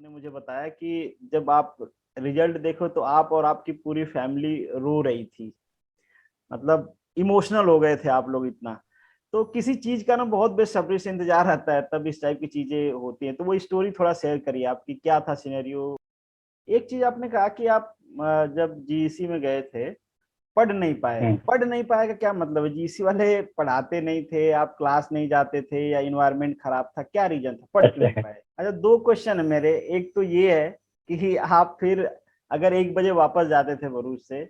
आपने मुझे बताया कि जब आप रिजल्ट देखो तो आप और आपकी पूरी फैमिली रो रही थी। मतलब इमोशनल हो गए थे आप लोग इतना। तो किसी चीज का ना बहुत बेसब्री से इंतजार रहता है, तब इस टाइप की चीजें होती हैं। तो वो स्टोरी थोड़ा शेयर करिए, आपकी क्या था सिनेरियो। एक चीज आपने कहा कि आप जब जीईसी में गए थे हम्म। पढ़ नहीं पाए का क्या मतलब है? जीईसी वाले पढ़ाते नहीं थे, आप क्लास नहीं जाते थे, या इन्वायरमेंट खराब था, क्या रीजन था, पढ़ क्यों नहीं अच्छा। पाए? अच्छा, दो क्वेश्चन है मेरे। एक तो ये है कि आप फिर अगर 1 बजे वापस जाते थे भरूच से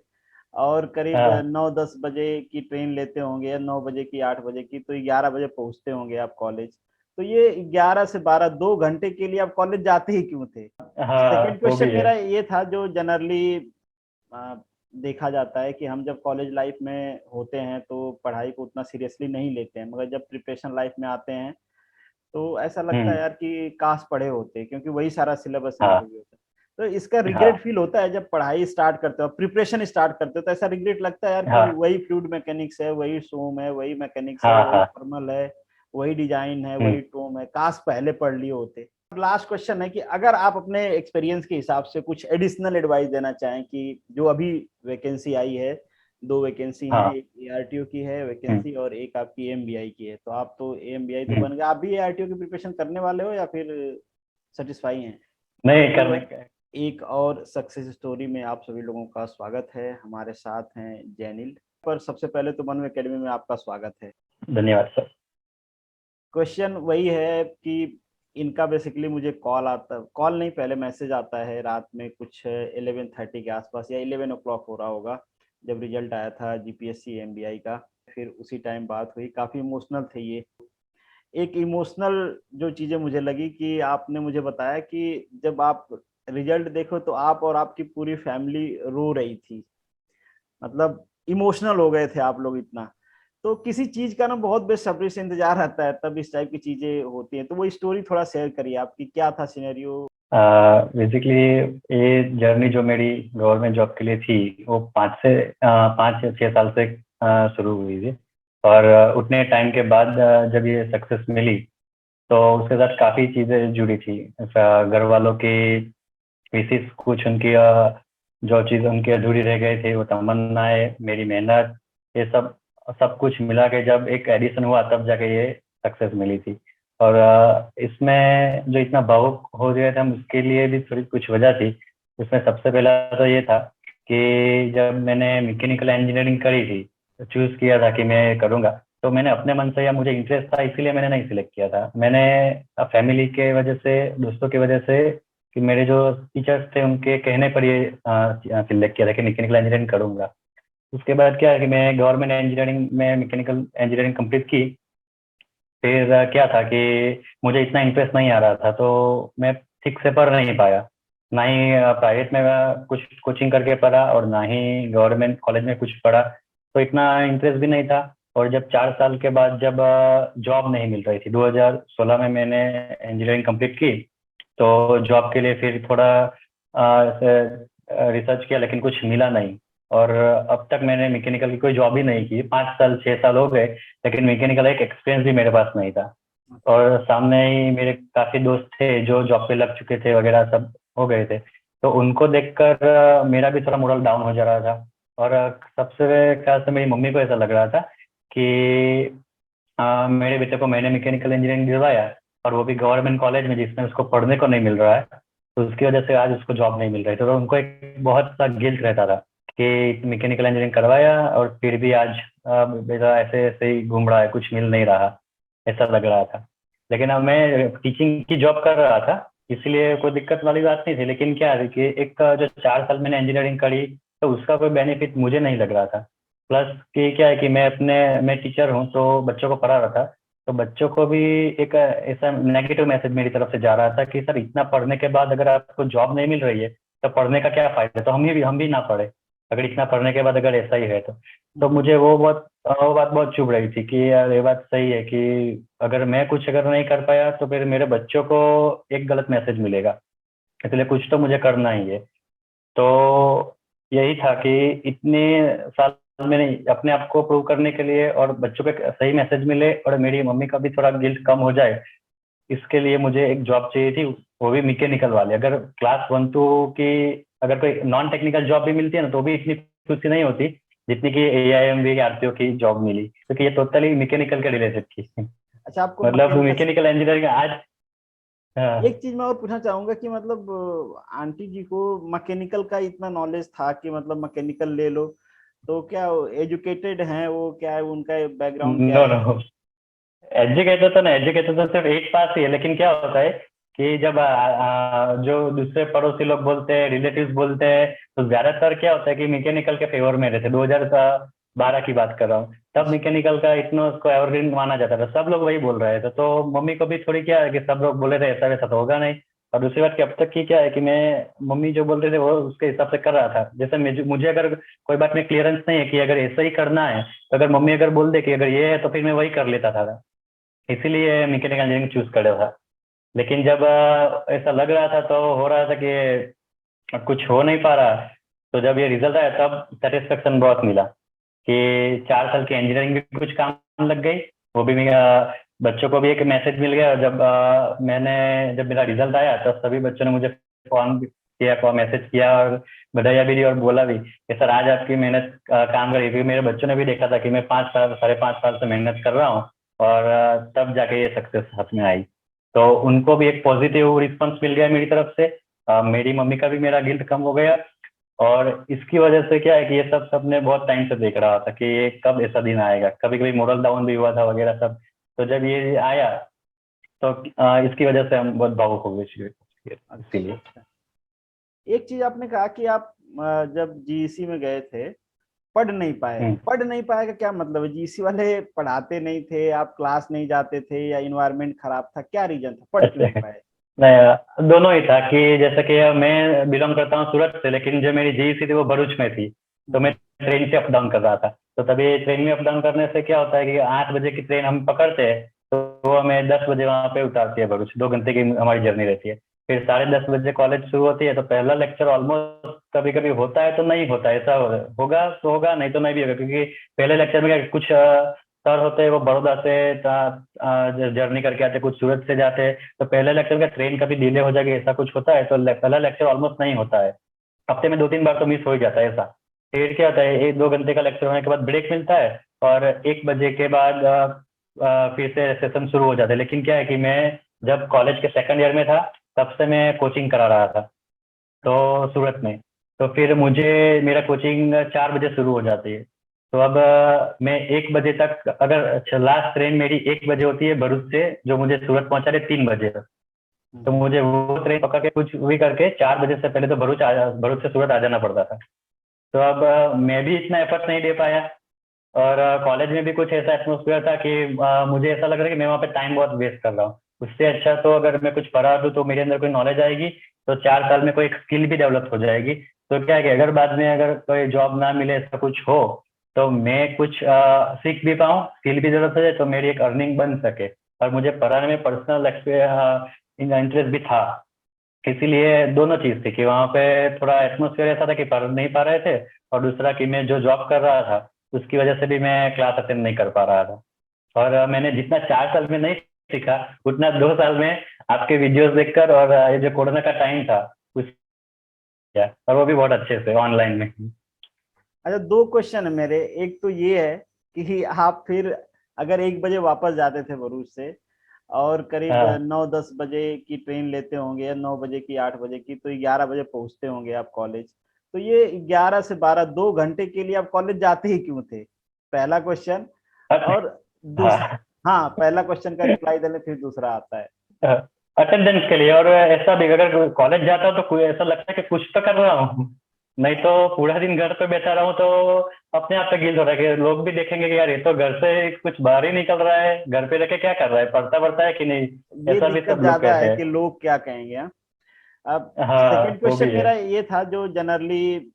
और करीब हाँ। 9-10 बजे की ट्रेन लेते होंगे, या 9 बजे की, 8 बजे की, तो 11 बजे पहुंचते होंगे आप कॉलेज। तो ये 11 से 12 2 घंटे के लिए आप कॉलेज जाते ही क्यों थे? हाँ, सेकंड वो क्वेश्चन भी है। मेरा ये था, जो जनरली देखा जाता है कि हम जब कॉलेज लाइफ में होते हैं तो पढ़ाई को उतना सीरियसली नहीं लेते हैं, मगर जब प्रिपरेशन लाइफ में आते हैं तो ऐसा लगता है हम्म। यार कि काश पढ़े होते, क्योंकि वही सारा सिलेबस हाँ। रिपीट होता है। तो इसका रिग्रेट हाँ। फील होता है जब पढ़ाई स्टार्ट करते हो, प्रिपरेशन स्टार्ट करते हो, तो ऐसा रिग्रेट लगता है यार कि हाँ। वही फ्लूइड मैकेनिक्स है, वही सोम है, वही मैकेनिक्स है, हाँ। वही हाँ। थर्मल है, वही डिजाइन है, हम्म। वही टोम है, काश पहले पढ़ लिए होते। लास्ट क्वेश्चन है कि अगर आप अपने एक्सपीरियंस के हिसाब से कुछ एडिशनल एडवाइस देना चाहें कि जो अभी वैकेंसी आई है, 2 वैकेंसी हैं, हाँ। एक एआरटीओ की है हम्म। वैकेंसी और एक आपकी एमबीआई की है। तो आप तो एमबीआई तो हम्म। बन गए, आप भी एआरटीओ की प्रिपरेशन करने वाले हो या फिर सेटिस्फाई हैं? नहीं तो करने का। एक और सक्सेस स्टोरी में आप सभी लोगों का स्वागत है। हमारे साथ हैं जैनिल। पर सबसे पहले तो मनव एकेडमी में आपका स्वागत है। धन्यवाद सर। क्वेश्चन वही है कि इनका बेसिकली मुझे कॉल आता, कॉल नहीं, पहले मैसेज आता है रात में कुछ 11:30 के आसपास, या 11 o'clock हो रहा होगा, जब रिजल्ट आया था जीपीएससी एमबीआई का। फिर उसी टाइम बात हुई, काफ़ी इमोशनल थे ये। एक इमोशनल जो चीज़ें मुझे लगी कि आपने मुझे बताया कि जब आप रिजल्ट देखो तो आप और आपकी पूरी फैमिली रो रही थी। मतलब इमोशनल हो गए थे आप लोग इतना। तो किसी चीज का ना बहुत बेसब्री से इंतजार रहता है, तब इस टाइप की चीजें होती हैं। तो वो स्टोरी थोड़ा शेयर करिए, आपकी क्या था सिनेरियो। बेसिकली ये जर्नी जो मेरी गवर्नमेंट जॉब के लिए थी वो 5 से 6 साल से शुरू हुई थी। और उतने टाइम के बाद जब ये सक्सेस मिली तो उसके साथ काफ़ी चीज़ें जुड़ी थी। घर वालों की विशेष, कुछ उनकी जो चीज़ उनकी अधूरी रह गए थे वो तमन्नाएं, मेरी मेहनत, ये सब सब कुछ मिला के जब एक एडिशन हुआ तब जाके ये सक्सेस मिली थी। और इसमें जो इतना भावुक हो गए थे हम, उसके लिए भी थोड़ी कुछ वजह थी। उसमें सबसे पहला तो ये था कि जब मैंने मैकेनिकल इंजीनियरिंग करी थी, चूज किया था कि मैं करूँगा, तो मैंने अपने मन से, या मुझे इंटरेस्ट था इसीलिए मैंने नहीं सिलेक्ट किया था। मैंने फैमिली के वजह से, दोस्तों की वजह से, कि मेरे जो टीचर्स थे उनके कहने पर ये सिलेक्ट किया था कि मैकेनिकल इंजीनियरिंग करूंगा। उसके बाद क्या है कि मैं गवर्नमेंट इंजीनियरिंग में मैकेनिकल इंजीनियरिंग कंप्लीट की। फिर क्या था कि मुझे इतना इंटरेस्ट नहीं आ रहा था, तो मैं ठीक से पढ़ नहीं पाया। ना ही प्राइवेट में कुछ कोचिंग करके पढ़ा, और ना ही गवर्नमेंट कॉलेज में कुछ पढ़ा। तो इतना इंटरेस्ट भी नहीं था। और जब 4 साल के बाद जब जॉब नहीं मिल रही थी, 2016 में मैंने इंजीनियरिंग कंप्लीट की, तो जॉब के लिए फिर थोड़ा रिसर्च किया, लेकिन कुछ मिला नहीं। और अब तक मैंने मैकेनिकल की कोई जॉब ही नहीं की, 5 साल 6 साल हो गए, लेकिन मैकेनिकल एक एक्सपीरियंस भी मेरे पास नहीं था। और सामने ही मेरे काफी दोस्त थे जो जॉब पे लग चुके थे वगैरह, सब हो गए थे। तो उनको देखकर मेरा भी थोड़ा मोरल डाउन हो जा रहा था। और सबसे ख्याल से मेरी मम्मी को ऐसा लग रहा था कि मेरे बेटे को मैंने मैकेनिकल इंजीनियरिंग दिलवाया, और वो भी गवर्नमेंट कॉलेज में जिसमें उसको पढ़ने को नहीं मिल रहा है, तो उसकी वजह से आज उसको जॉब नहीं मिल रही। तो उनको एक बहुत सा गिल्ट रहता था कि मैकेनिकल इंजीनियरिंग करवाया और फिर भी आज बेटा ऐसे ऐसे ही घूम रहा है, कुछ मिल नहीं रहा, ऐसा लग रहा था। लेकिन अब मैं टीचिंग की जॉब कर रहा था, इसलिए कोई दिक्कत वाली बात नहीं थी। लेकिन क्या है कि एक जो 4 साल मैंने इंजीनियरिंग करी, तो उसका कोई बेनिफिट मुझे नहीं लग रहा था। प्लस कि क्या है कि मैं टीचर हूँ तो बच्चों को पढ़ा रहा था। तो बच्चों को भी एक ऐसा नेगेटिव मैसेज मेरी तरफ से जा रहा था कि सर, इतना पढ़ने के बाद अगर आपको जॉब नहीं मिल रही है तो पढ़ने का क्या फायदा, तो हम भी ना पढ़े, अगर इतना पढ़ने के बाद अगर ऐसा ही है तो हम्म। मुझे वो बात बहुत चुभ रही थी कि यार ये बात सही है कि अगर मैं कुछ अगर नहीं कर पाया तो फिर मेरे बच्चों को एक गलत मैसेज मिलेगा, इसलिए कुछ तो मुझे करना ही है। तो यही था कि इतने साल मैंने अपने आप को प्रूव करने के लिए, और बच्चों को एक सही मैसेज मिले और मेरी मम्मी का भी थोड़ा गिल्ट कम हो जाए, इसके लिए मुझे एक जॉब चाहिए थी। वो भी मैकेनिकल वाले। अगर क्लास 1-2 की अगर कोई नॉन टेक्निकल जॉब भी मिलती है ना, तो भी इतनी खुशी नहीं होती जितनी कि AIMB आरटीओ की जॉब मिली, क्योंकि ये टोटली मैकेनिकल के रिलेटेड थी। अच्छा, आपको मतलब मैकेनिकल, मैकेनिकल इंजीनियरिंग आज। हाँ। एक चीज मैं और पूछना चाहूंगा कि मतलब आंटी जी को मैकेनिकल का इतना नॉलेज था कि मतलब मैकेनिकल ले लो, तो क्या एजुकेटेड हैं वो, क्या है उनका बैकग्राउंड क्या नो है? नो, एजुकेटेड तो ना, एजुकेटेड तो सिर्फ 8 पास ही है। लेकिन क्या होता है कि जब जो दूसरे पड़ोसी लोग बोलते हैं, रिलेटिव्स बोलते हैं, तो ज्यादातर क्या होता है कि मैकेनिकल के फेवर में रहते। 2012 की बात कर रहा हूँ, तब अच्छा। मैकेनिकल का इतना उसको एवरग्रीन माना जाता था, सब लोग वही बोल रहे थे। तो मम्मी को भी थोड़ी क्या है कि सब लोग बोले थे ऐसा वैसा तो होगा नहीं। और दूसरी बात कि अब तक की क्या है कि मैं मम्मी जो बोल रहे थे वो उसके हिसाब से कर रहा था। जैसे मुझे अगर कोई बात में क्लियरेंस नहीं है कि अगर ऐसा ही करना है, तो अगर मम्मी अगर बोल दे कि अगर ये है, तो फिर मैं वही कर लेता था। इसीलिए मैकेनिकल इंजीनियरिंग चूज कर था। लेकिन जब ऐसा लग रहा था, तो हो रहा था कि कुछ हो नहीं पा रहा, तो जब ये रिजल्ट आया तब सेटिस्फेक्शन बहुत मिला कि 4 साल की इंजीनियरिंग भी कुछ काम लग गई। वो भी बच्चों को भी एक मैसेज मिल गया। जब जब मेरा रिजल्ट आया, तब सभी बच्चों ने मुझे फोन किया, मैसेज किया और बधाई भी दी और बोला भी कि सर आज आपकी मेहनत काम करी। क्योंकि मेरे बच्चों ने भी देखा था कि मैं 5 साल 5.5 साल से मेहनत कर रहा हूँ, और तब जाके ये सक्सेस हाथ में आई। तो उनको भी एक पॉजिटिव रिस्पॉन्स मिल गया मेरी तरफ से। मेरी मम्मी का भी मेरा गिल्ट कम हो गया। और इसकी वजह से क्या है कि ये सब सबने बहुत टाइम से देख रहा था कि ये कब ऐसा दिन आएगा। कभी कभी मॉडल डाउन भी हुआ था वगैरह सब। तो जब ये आया, तो इसकी वजह से हम बहुत भावुक हो गए अच्छा इसीलिए। अच्छा। एक चीज आपने कहा कि आप जब जीईसी में गए थे पढ़ नहीं पाए, हम्म। पढ़ नहीं पाए का क्या मतलब है? जीईसी वाले पढ़ाते नहीं थे, आप क्लास नहीं जाते थे, या इन्वायरमेंट खराब था, क्या रीजन था, पढ़ क्यों अच्छा, नहीं पाए? नहीं, दोनों ही था कि जैसे कि मैं बिलोंग करता हूँ सूरत से, लेकिन जो मेरी जेईसी थी वो भरूच में थी। तो मैं हम्म। ट्रेन से अप डाउन कर रहा था। तो तभी ट्रेन में अप डाउन करने से क्या होता है कि 8 बजे की ट्रेन हम पकड़ते हैं, तो वो हमें 10 बजे वहाँ पे उतारती है भरूच। 2 घंटे की हमारी जर्नी रहती है। फिर 10:30 बजे कॉलेज शुरू होती है। तो पहला लेक्चर ऑलमोस्ट कभी कभी होता है तो नहीं होता है, ऐसा होगा तो होगा, नहीं तो नहीं भी होगा। क्योंकि पहले लेक्चर में क्या कुछ सर होते हैं वो बड़ौदा से जर्नी करके आते, कुछ सूरत से जाते हैं। तो पहले लेक्चर का ट्रेन कभी डिले हो जाएगी ऐसा कुछ होता है, तो पहला लेक्चर ऑलमोस्ट नहीं होता है। हफ्ते में 2-3 बार तो मिस हो ही जाता है ऐसा। फिर क्या होता है, 1-2 घंटे का लेक्चर होने के बाद ब्रेक मिलता है, और 1 बजे के बाद फिर से सेशन शुरू हो जाता है। लेकिन क्या है कि मैं जब कॉलेज के सेकंड ईयर में था, तब से मैं कोचिंग करा रहा था अच्छा तो सूरत में। तो फिर मुझे मेरा कोचिंग 4 बजे शुरू हो जाती है। तो अब मैं 1 बजे तक, अगर लास्ट ट्रेन मेरी 1 बजे होती है भरूच से, जो मुझे सूरत पहुंचा रहे 3 बजे तक। तो हम्म। मुझे वो ट्रेन पकड़ के कुछ भी करके 4 बजे से पहले तो भरूच से सूरत आ जाना पड़ता था। तो अब मैं भी इतना एफर्ट नहीं दे पाया। और कॉलेज में भी कुछ ऐसा एटमोसफियर था कि मुझे ऐसा लग रहा है कि मैं वहाँ पे टाइम बहुत वेस्ट कर रहा हूँ। उससे अच्छा तो अगर मैं कुछ पढ़ा दूँ तो मेरे अंदर कोई नॉलेज आएगी, तो 4 साल में कोई एक स्किल भी डेवलप हो जाएगी। तो क्या है कि अगर बाद में अगर कोई जॉब ना मिले, ऐसा कुछ हो, तो मैं कुछ सीख भी पाऊँ, स्किल भी डेवलप हो जाए, तो मेरी एक अर्निंग बन सके। और मुझे पढ़ाने में पर्सनल इंटरेस्ट भी था। इसीलिए दोनों चीज थी कि वहाँ पे थोड़ा एटमोसफियर ऐसा था कि पढ़ नहीं पा रहे थे, और दूसरा कि मैं जो जॉब कर रहा था उसकी वजह से भी मैं क्लास अटेंड नहीं कर पा रहा था। और मैंने जितना 4 साल में नहीं सीखा, उतना 2 साल में आपके वीडियोस देखकर, और ये जो कोरोना का टाइम था उस किया, और वो भी बहुत अच्छे से ऑनलाइन में। अच्छा, दो क्वेश्चन है मेरे। एक तो ये है कि आप फिर अगर 1 बजे वापस जाते थे भरूच से, और करीब हाँ। 9-10 बजे की ट्रेन लेते होंगे, या 9 बजे की, 8 बजे की, तो 11 बजे पहुंचते होंगे आप कॉलेज। तो ये 11 से 12 2 घंटे के लिए आप कॉलेज जाते ही क्यों थे? पहला क्वेश्चन। और दूसरा, हाँ। हाँ, पहला क्वेश्चन का रिप्लाई देने फिर दूसरा आता है। अटेंडेंस के लिए। और ऐसा भी अगर कॉलेज जाता हूँ तो कोई ऐसा लगता है कि कुछ तो कर रहा हूँ। नहीं तो पूरा दिन घर पे बैठा रहा हूँ तो अपने आप पे गिल्ट हो रहा है कि लोग भी देखेंगे कि यार ये तो घर से कुछ बाहर ही निकल रहा है, घर पे रह के क्या कर रहा है, पढ़ता पढ़ता है कि नहीं। ये ऐसा भी दिक्कत सब लोग ज्यादा कहते है हैं। कि लोग क्या कहेंगे, हाँ? अब हाँ सेकंड वो क्वेश्चन भी है। मेरा ये था, जो जनरली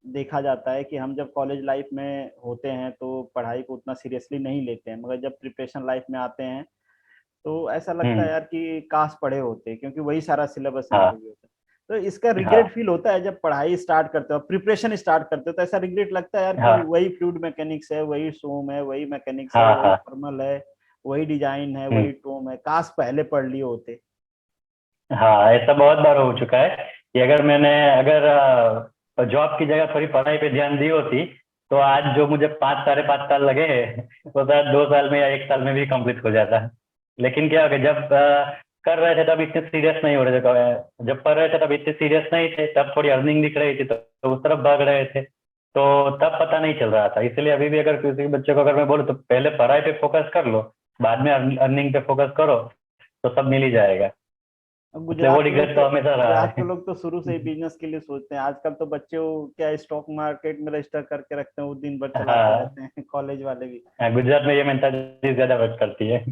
देखा जाता है कि हम जब कॉलेज लाइफ में होते हैं तो पढ़ाई को उतना सीरियसली नहीं लेते हैं, मगर जब प्रिपरेशन लाइफ में आते हैं तो ऐसा लगता है हम्म। यार कि काश पढ़े होते, क्योंकि वही सारा सिलेबस हाँ इंटरव्यू होता है। तो इसका रिग्रेट हाँ फील होता है जब पढ़ाई स्टार्ट करते हो, प्रिपरेशन स्टार्ट करते हो, तो ऐसा रिग्रेट लगता है यार कि हाँ वही फ्लूइड मैकेनिक्स है, वही सोम है, वही मैकेनिक्स है, हाँ वही हाँ। थर्मल है, वही डिजाइन है, हम्म। वही टोम है, काश पहले पढ़ लिए होते। हाँ, ऐसा बहुत बार हो चुका है कि अगर जॉब की जगह थोड़ी पढ़ाई पे ध्यान दी होती, तो आज जो मुझे 5 साढ़े 5 साल लगे वो शायद 2 साल में या 1 साल में भी कंप्लीट हो जाता। लेकिन क्या हो गया, जब कर रहे थे तब इतने सीरियस नहीं हो रहे थे, जब पढ़ रहे थे तब इतने सीरियस नहीं थे, तब थोड़ी अर्निंग दिख रही थी तो उस तरफ भाग रहे थे, तो तब पता नहीं चल रहा था। इसलिए अभी भी अगर किसी बच्चे को अगर मैं बोलूँ तो पहले पढ़ाई पे फोकस कर लो, बाद में अर्निंग पे फोकस करो, तो सब मिल ही जाएगा। इसलिए वो रिग्रेट तो हमेशा रहा गुजरात के है। लोग तो शुरू से ही बिजनेस के लिए सोचते हैं। आजकल तो बच्चे वो क्या स्टॉक मार्केट में रजिस्टर करके रखते हैं, वो दिन भर चलाते हाँ, रहते हैं कॉलेज वाले भी। हाँ, गुजरात में ये मेंटालिटी ज्यादा वर्क करती है।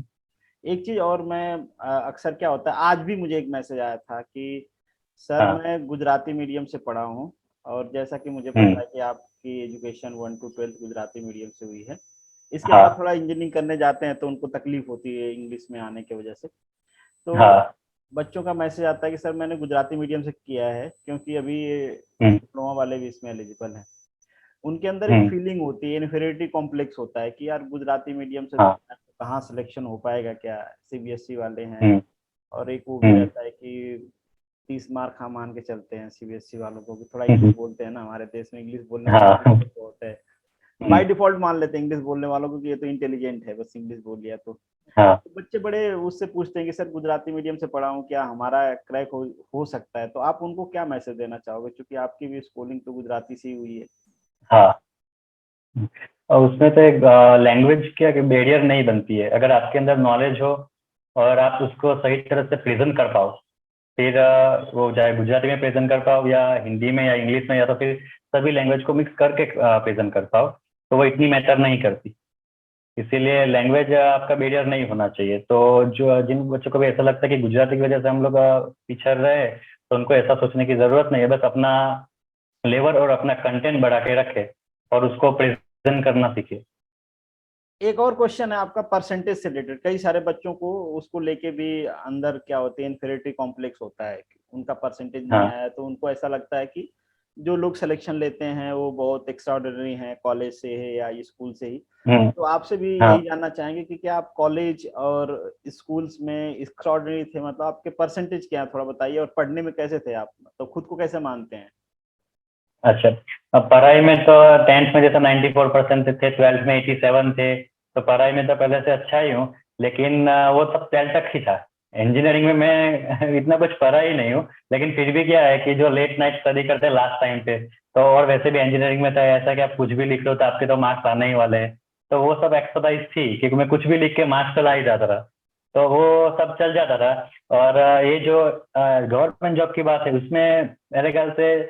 एक चीज और, मैं अक्सर क्या होता है, आज भी मुझे एक मैसेज आया था कि सर हाँ। मैं गुजराती मीडियम से पढ़ा हूँ, और जैसा कि मुझे पता हम्म। है कि आपकी एजुकेशन 1 to 12 गुजराती मीडियम से हुई है, इसके बाद हाँ। थोड़ा इंजीनियरिंग करने जाते हैं तो उनको तकलीफ होती है इंग्लिश में आने की वजह से। तो हाँ। बच्चों का मैसेज आता है कि सर मैंने गुजराती मीडियम से किया है, क्योंकि अभी ये हम्म। डिप्लोमा वाले भी इसमें एलिजिबल हैं। उनके अंदर एक हम्म। फीलिंग होती है, इन्फीरियरिटी कॉम्प्लेक्स होता है कि यार गुजराती मीडियम से हाँ। कहाँ सिलेक्शन हो पाएगा, क्या सीबीएसई वाले हैं। हम्म। और एक वो भी हम्म। रहता है कि 30 मार्क हम मान के चलते हैं सीबीएसई वालों को, कि थोड़ा इंग्लिश हम्म। बोलते हैं ना, हमारे देश में इंग्लिश बोलने वालों की हाँ। दिक्कत बहुत है। हम्म। बाय डिफॉल्ट मान लेते हैं इंग्लिश बोलने वालों को कि ये तो इंटेलिजेंट है, बस इंग्लिश बोल लिया हाँ। तो बच्चे बड़े उससे पूछते हैं कि सर गुजराती मीडियम से पढ़ा हूँ, क्या हमारा क्रैक हो सकता है। तो आप उनको क्या मैसेज देना चाहोगे, क्योंकि आपकी भी स्कूलिंग तो गुजराती से ही हुई है। हाँ। और उसमें तो एक लैंग्वेज क्या बैरियर नहीं बनती है, अगर आपके अंदर नॉलेज हो और आप उसको सही तरह से प्रेजेंट कर पाओ, फिर वो चाहे गुजराती में प्रेजेंट कर पाओ या हिंदी में या इंग्लिश में, या तो फिर सभी लैंग्वेज को मिक्स करके प्रेजेंट कर पाओ, तो वो इतनी मैटर नहीं करती। इसीलिए लैंग्वेज आपका बैरियर नहीं होना चाहिए। तो जो जिन बच्चों को भी ऐसा लगता है कि गुजराती की वजह से हम लोग पिछड़ रहे हैं, तो उनको ऐसा सोचने की जरूरत नहीं है। बस अपना लेवल और अपना कंटेंट बढ़ा के रखे और उसको प्रेजेंट करना सीखे। एक और क्वेश्चन है आपका परसेंटेज से रिलेटेड। कई सारे बच्चों को उसको लेके भी अंदर क्या होते हैं, इन्फीरियरिटी कॉम्प्लेक्स होता है कि उनका परसेंटेज नहीं हाँ। आया, तो उनको ऐसा लगता है कि जो लोग सिलेक्शन लेते हैं वो बहुत एक्स्ट्राऑर्डिनरी हैं, कॉलेज से है या स्कूल से ही। हम्म। तो आपसे भी हाँ। यही जानना चाहेंगे कि क्या आप कॉलेज और स्कूल्स में एक्स्ट्राऑर्डिनरी थे, मतलब आपके परसेंटेज क्या है, थोड़ा बताइए। और पढ़ने में कैसे थे आप, तो खुद को कैसे मानते हैं। अच्छा। अब पढ़ाई में तो 10th में जैसे 94% थे, 12th में 87 थे, तो पढ़ाई में तो पहले से अच्छा ही हूँ। लेकिन वो सब 12th तक ही था। इंजीनियरिंग में मैं इतना कुछ पढ़ा ही नहीं हूँ। लेकिन फिर भी क्या है कि जो लेट नाइट स्टडी करते हैं लास्ट टाइम पे, तो और वैसे भी इंजीनियरिंग में था ऐसा कि आप कुछ भी लिख लो तो आपके तो मार्क्स आने ही वाले हैं। तो वो सब एक्सरसाइज थी क्योंकि मैं कुछ भी लिख के मार्क्स तो ला ही जाता था, तो वो सब चल जाता था। और ये जो गवर्नमेंट जॉब की बात है, उसमें मेरे ख्याल से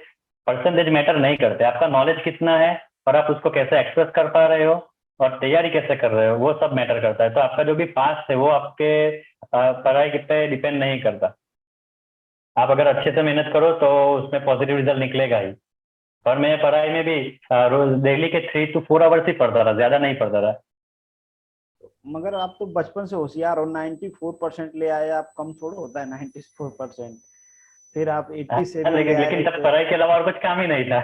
परसेंटेज मैटर नहीं करते। आपका नॉलेज कितना है और आप उसको कैसे एक्सप्रेस कर पा रहे हो और तैयारी कैसे कर रहे हो, वो सब मैटर करता है। तो आपका जो भी पास है वो आपके पढ़ाई पे डिपेंड नहीं करता। आप अगर अच्छे से मेहनत करो तो उसमें पॉजिटिव रिजल्ट निकलेगा ही। और मैं पढ़ाई में भी रोज डेली के 3 to 4 आवर्स ही पढ़ता था, ज्यादा नहीं पढ़ता था। मगर आप तो बचपन से होशियार हो, 94% ले आए आप, कम थोड़ा होता है 94%। फिर आप हाँ, 87 ले लेकिन आए लेकिन तब तो। पढ़ाई के अलावा और कुछ काम ही नहीं था।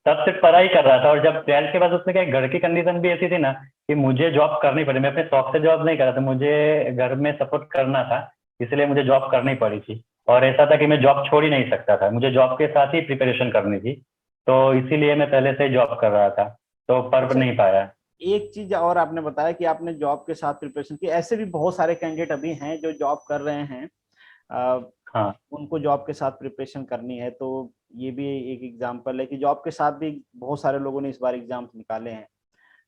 तब सिर्फ पढ़ाई कर रहा था। और जब 12th के बाद उसमें क्या, घर की कंडीशन भी ऐसी थी ना कि मुझे जॉब करनी पड़ी। मैं अपने शौक से जॉब नहीं कर रहा था, मुझे घर में सपोर्ट करना था, इसलिए मुझे जॉब करनी पड़ी थी। और ऐसा था कि मैं जॉब छोड़ ही नहीं सकता था, मुझे जॉब के साथ ही प्रिपरेशन करनी थी। तो इसीलिए मैं पहले से ही जॉब कर रहा था, तो पढ़ अच्छा, नहीं पाया। एक चीज और आपने बताया कि आपने जॉब के साथ प्रिपरेशन की, ऐसे भी बहुत सारे कैंडिडेट अभी हैं जो जॉब कर रहे हैं, अ, हाँ। उनको जॉब के साथ प्रिपरेशन करनी है। तो ये भी एक एग्जांपल है कि जॉब के साथ भी बहुत सारे लोगों ने इस बार एग्जाम्स निकाले हैं।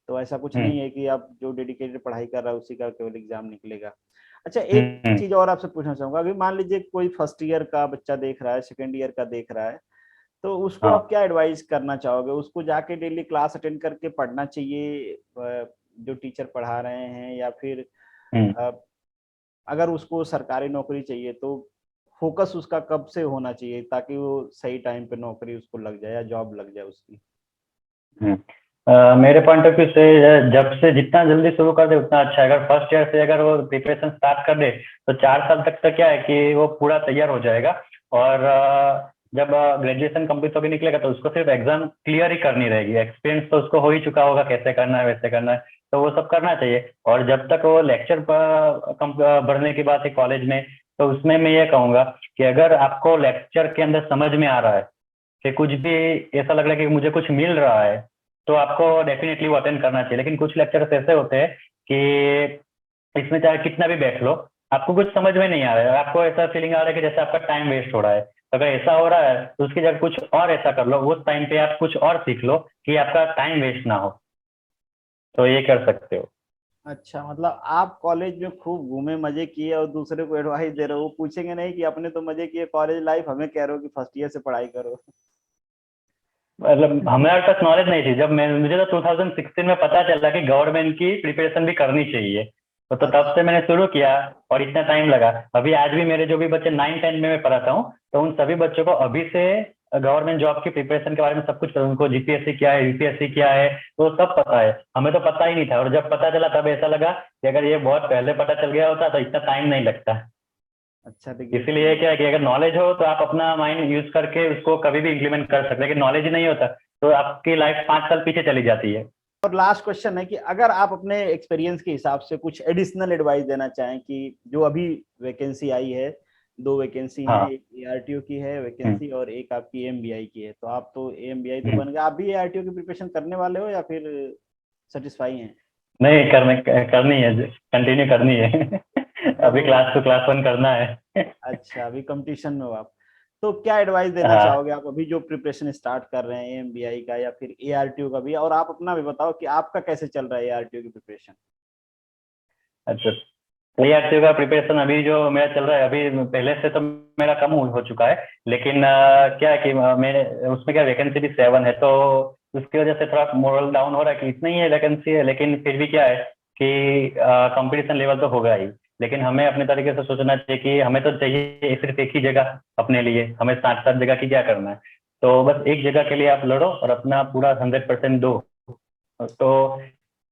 तो ऐसा कुछ हम्म। नहीं है कि आप जो डेडिकेटेड पढ़ाई कर रहा है उसी का केवल एग्जाम निकलेगा। अच्छा, एक हम्म। चीज और आपसे पूछना चाहूंगा। अभी मान लीजिए कोई फर्स्ट ईयर का बच्चा देख रहा है, सेकेंड ईयर का देख रहा है, तो उसको आप हाँ। क्या एडवाइस करना चाहोगे। उसको जाके डेली क्लास अटेंड करके पढ़ना चाहिए, जो टीचर पढ़ा रहे हैं, या फिर हम्म। अ, अगर उसको सरकारी नौकरी चाहिए तो फोकस उसका कब से होना चाहिए ताकि वो सही टाइम पे नौकरी उसको लग जाए या जॉब लग जाए उसकी। हम्म। मेरे पॉइंट ऑफ व्यू से जब से जितना जल्दी शुरू कर दे उतना अच्छा है। अगर फर्स्ट ईयर से अगर वो प्रिपरेशन स्टार्ट कर दे तो 4 साल तक तो क्या है कि वो पूरा तैयार हो जाएगा। और जब ग्रेजुएशन कंप्लीट होकर निकलेगा तो उसको सिर्फ एग्जाम क्लियर ही करनी रहेगी। एक्सपीरियंस तो उसको हो ही चुका होगा, कैसे करना है वैसे करना है, तो वो सब करना चाहिए। और जब तक वो लेक्चर बढ़ने की बात है कॉलेज में, तो उसमें मैं ये कहूंगा कि अगर आपको लेक्चर के अंदर समझ में आ रहा है कि कुछ भी ऐसा लग रहा है कि मुझे कुछ मिल रहा है, तो आपको डेफिनेटली वो अटेंड करना चाहिए। लेकिन कुछ लेक्चर्स ऐसे होते हैं कि इसमें चाहे कितना भी बैठ लो, आपको कुछ समझ में नहीं आ रहा है, आपको ऐसा फीलिंग आ रहा है कि जैसे आपका टाइम वेस्ट हो रहा है। तो अगर ऐसा हो रहा है तो उसकी जगह कुछ और ऐसा कर लो, उस टाइम पे आप कुछ और सीख लो कि आपका टाइम वेस्ट ना हो। तो ये कर सकते हो। अच्छा, मतलब आप कॉलेज में खूब घूमे, मजे किए और दूसरे को एडवाइस दे रहे हो, वो पूछेंगे नहीं कि अपने तो मजे किए कॉलेज लाइफ, हमें कह रहे हो कि फर्स्ट ईयर से पढ़ाई करो। मतलब हमारे पास नॉलेज नहीं थी, जब मैं मुझे तो 2016 में पता चला कि गवर्नमेंट की प्रिपरेशन भी करनी चाहिए, तो तब से अच्छा। मैंने शुरू किया। और इतना टाइम लगा। अभी आज भी मेरे जो भी बच्चे 9-10 में मैं पढ़ाता हूँ, तो उन सभी बच्चों को अभी से गवर्नमेंट जॉब की प्रिपरेशन के बारे में सब कुछ पता है। उनको जीपीएससी क्या है, यूपीएससी क्या है, तो सब पता है। हमें तो पता ही नहीं था, और जब पता चला तब ऐसा लगा कि अगर ये बहुत पहले पता चल गया होता तो इतना टाइम नहीं लगता। अच्छा, देखिए इसीलिए क्या है कि अगर नॉलेज हो तो आप अपना माइंड यूज करके उसको कभी भी इम्प्लीमेंट कर सकते हैं, लेकिन नॉलेज ही नहीं होता तो आपकी लाइफ 5 साल पीछे चली जाती है। और लास्ट क्वेश्चन है कि अगर आप अपने एक्सपीरियंस के हिसाब से कुछ एडिशनल एडवाइस देना चाहें कि जो अभी वैकेंसी आई है, 2 वैकेंसी हैं, हाँ। एक एआरटीओ की है हम्म। वैकेंसी और एक आपकी एमबीआई की है, तो आप तो एमबीआई तो हम्म। बन गए, आप भी एआरटीओ की प्रिपरेशन करने वाले हो या फिर सेटिस्फाई हैं? नहीं, करनी है, कंटिन्यू करनी है। मतलब अभी क्लास 1 करना है। अच्छा, अभी कंपटीशन में हो आप, तो क्या एडवाइस देना हाँ। चाहोगे आप अभी जो प्रिपरेशन स्टार्ट कर रहे हैं एमबीआई का या फिर एआरटीओ का भी, और आप अपना भी बताओ कि आपका कैसे चल रहा है एआरटीओ की प्रिपरेशन? अच्छा, एआरटीओ का प्रिपरेशन अभी जो मेरा चल रहा है, अभी पहले से तो मेरा कम हो चुका है, लेकिन क्या है कि मेरे उसमें क्या वैकेंसी भी 7 है, तो उसकी वजह से थोड़ा मोरल डाउन हो रहा है कि इतना ही है वैकेंसी है, लेकिन फिर भी क्या है कि कंपटीशन लेवल तो होगा ही। लेकिन हमें अपने तरीके से सोचना चाहिए कि हमें तो चाहिए सिर्फ एक ही जगह अपने लिए, हमें 60-60 जगह की क्या करना है। तो बस एक जगह के लिए आप लड़ो और अपना पूरा 100% दो। तो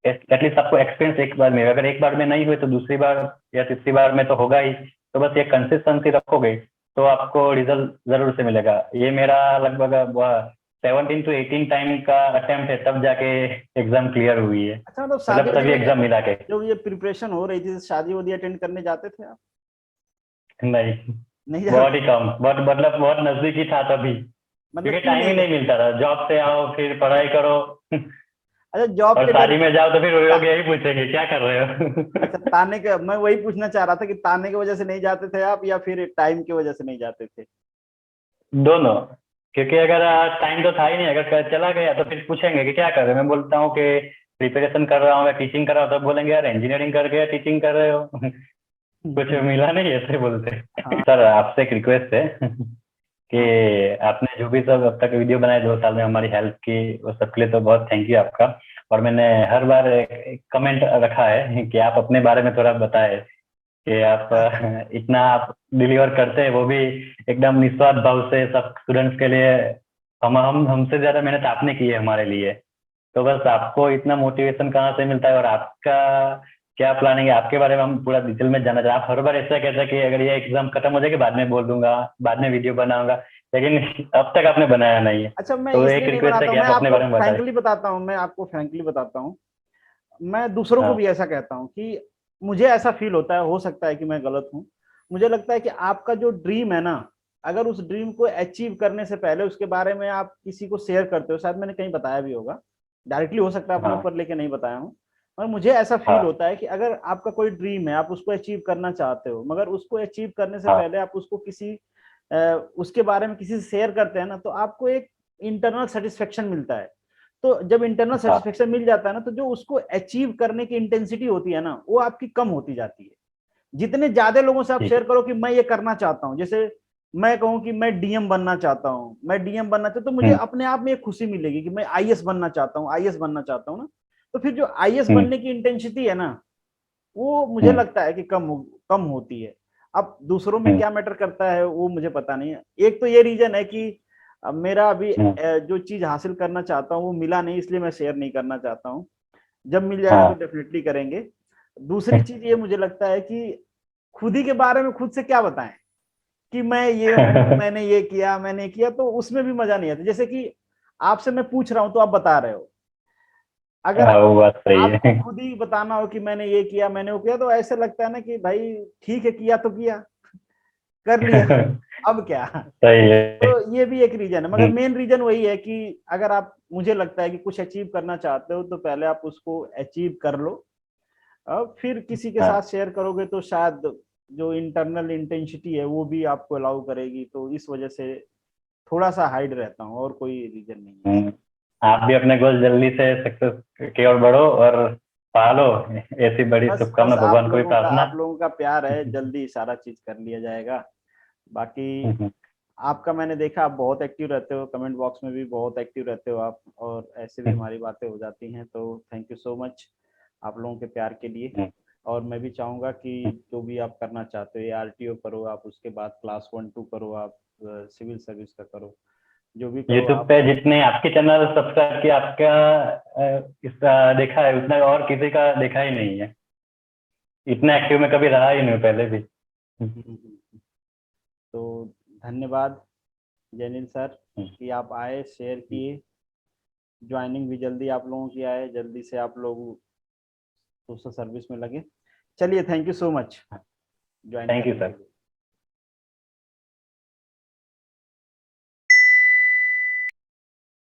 एटलीस्ट आपको एक्सपीरियंस एक बार में, अगर एक बार में नहीं हुए तो दूसरी बार या तीसरी बार में तो होगा ही। तो बस ये कंसिस्टेंसी रखोगे तो आपको रिजल्ट जरूर से मिलेगा। ये मेरा लगभग 17 to 18 टाइम का अटेम्प्ट है, तब जाके एग्जाम क्लियर हुई है। अच्छा, मतलब शादी मतलब वादी सभी में एग्जाम मिला के। जब ये प्रिपरेशन हो रही थी, शादी वादी अटेंड करने जाते थे आप? नहीं, नहीं बहुत जाते? ही कम, बहुत मतलब बहुत नजदीकी था तभी, मतलब क्योंकि क्यों टाइम नहीं ही नहीं गए? मिलता था। जॉब से आओ फिर पढ़ाई करो। अच्छा, जॉब और के डर शादी में जाओ तो फिर वो ता, लोग यही पूछेंगे क्या कर रहे हो। अच्छा, ताने के, मैं वही पूछना चाह रहा था कि ताने की वजह से नहीं जाते थे आप या फिर टाइम की वजह से नहीं जाते थे? दोनों। क्योंकि अगर टाइम तो था ही नहीं, अगर चला गया तो फिर पूछेंगे कि क्या कर रहे हो। मैं बोलता हूँ कि प्रिपरेशन कर रहा हूँ या टीचिंग कर रहा हूँ, तो बोलेंगे यार इंजीनियरिंग कर गया टीचिंग कर रहे हो। कुछ मिला नहीं, ऐसे बोलते। हाँ सर आपसे एक रिक्वेस्ट है कि हाँ। आपने जो भी सब अब तक वीडियो बनाए 2 साल में हमारी हेल्प की, वो सबके लिए तो बहुत थैंक यू आपका। और मैंने हर बार एक कमेंट रखा है कि आप अपने बारे में थोड़ा बताएं कि आप इतना आप डिलीवर करते हैं, वो भी एकदम निस्वार्थ भाव से सब स्टूडेंट्स के लिए। हम हमसे ज्यादा मेहनत आपने की है हमारे लिए। तो बस आपको इतना मोटिवेशन कहाँ से मिलता है और आपका क्या प्लानिंग है, आपके बारे में हम पूरा डिटेल में जानना चाहते हैं। आप हर बार ऐसा कहते हैं कि अगर ये एग्जाम खत्म हो जाएगी बाद में बोल दूंगा, बाद में वीडियो बनाऊंगा, लेकिन अब तक आपने बनाया नहीं है। अच्छा, मैं तो एक इसलिए नहीं रिक्वेस्ट है बनाता कि हूँ, मैं आप अपने आपको बारे में बताएं। फ्रैंकली बताता हूँ, मैं आपको फ्रैंकली बताता हूँ। मैं दूसरों को हाँ। भी ऐसा कहता हूँ कि मुझे ऐसा फील होता है, हो सकता है कि मैं गलत हूँ, मुझे लगता है कि आपका जो ड्रीम है ना, अगर उस ड्रीम को अचीव करने से पहले उसके बारे में आप किसी को शेयर करते हो, शायद मैंने कहीं बताया भी होगा, डायरेक्टली हो सकता है अपने हाँ। ऊपर लेके नहीं बताया हूँ, और मुझे ऐसा फील हाँ। होता है कि अगर आपका कोई ड्रीम है, आप उसको अचीव करना चाहते हो, मगर उसको अचीव करने से हाँ। पहले आप उसको किसी उसके बारे में किसी से शेयर करते हैं ना, तो आपको एक इंटरनल सेटिस्फेक्शन मिलता है। तो जब इंटरनल हाँ। सेटिस्फेक्शन मिल जाता है ना, तो जो उसको अचीव करने की इंटेंसिटी होती है ना, वो आपकी कम होती जाती है। जितने ज्यादा लोगों से आप ठीक शेयर है। करो कि मैं ये करना चाहता हूँ, जैसे मैं कहूँ कि मैं डीएम बनना चाहता हूँ, मैं डीएम बनना चाहता हूँ, तो मुझे हम्म। अपने आप में एक खुशी मिलेगी कि मैं आईएएस बनना चाहता हूँ, आईएएस बनना चाहता हूँ ना। तो फिर जो आईएएस हम्म। बनने की इंटेंसिटी है ना, वो मुझे हम्म। लगता है कि कम होती है। अब दूसरों में हम्म। क्या मैटर करता है वो मुझे पता नहीं है। एक तो ये रीजन है कि मेरा अभी हम्म। जो चीज हासिल करना चाहता हूँ वो मिला नहीं, इसलिए मैं शेयर नहीं करना चाहता हूँ। जब मिल जाएगा तो हाँ। डेफिनेटली करेंगे। दूसरी चीज ये मुझे लगता है कि खुद ही के बारे में खुद से क्या बताएं कि मैं ये हूँ, मैंने ये किया, मैंने किया, तो उसमें भी मजा नहीं आता। जैसे कि आपसे मैं पूछ रहा हूँ तो आप बता रहे हो, अगर हाँ, वो बात सही आपको है। खुद ही बताना हो कि मैंने ये किया, मैंने वो किया, तो ऐसे लगता है ना कि भाई ठीक है, किया तो किया, कर लिया, अब क्या। सही है। तो ये भी एक रीजन है, मगर मेन रीजन वही है कि अगर आप, मुझे लगता है कि कुछ अचीव करना चाहते हो तो पहले आप उसको अचीव कर लो, अब फिर किसी के साथ हाँ। शेयर करोगे तो शायद जो इंटरनल इंटेंसिटी है वो भी आपको अलाउ करेगी, तो इस वजह से थोड़ा सा हाइड रहता हूँ, और कोई रीजन नहीं है इसका। आप भी अपने गोल जल्दी से सक्सेस की ओर बढ़ो और पालो, ऐसी बड़ी बस बस शुभकामना, भगवान को भी प्रार्थना। आप लोगों का प्यार है, जल्दी सारा चीज कर लिया जाएगा। बाकी आपका मैंने देखा, आप बहुत एक्टिव रहते हो, कमेंट बॉक्स में भी बहुत एक्टिव रहते हो आप, और ऐसे भी हमारी बातें हो जाती हैं, तो थैंक यू सो मच आप लोगों के प्यार के लिए। और मैं भी चाहूंगा कि जो भी आप करना चाहते हो, ये आरटीओ करो आप, उसके बाद क्लास 1 2 करो आप, सिविल सर्विस का करो, जो भी करो यूट्यूब आप। पे जितने आपके चैनल सब्सक्राइब किया, आपका देखा है उतना और किसी का देखा ही नहीं है। इतना एक्टिव में कभी रहा ही नहीं पहले भी। तो धन्यवाद जैनिल सर कि आप आए, शेयर किए, ज्वाइनिंग भी जल्दी आप लोगों की आए, जल्दी से आप लोग सोशल सर्विस में लगे। चलिए, thank you so much join thank you करने के सर। लिए।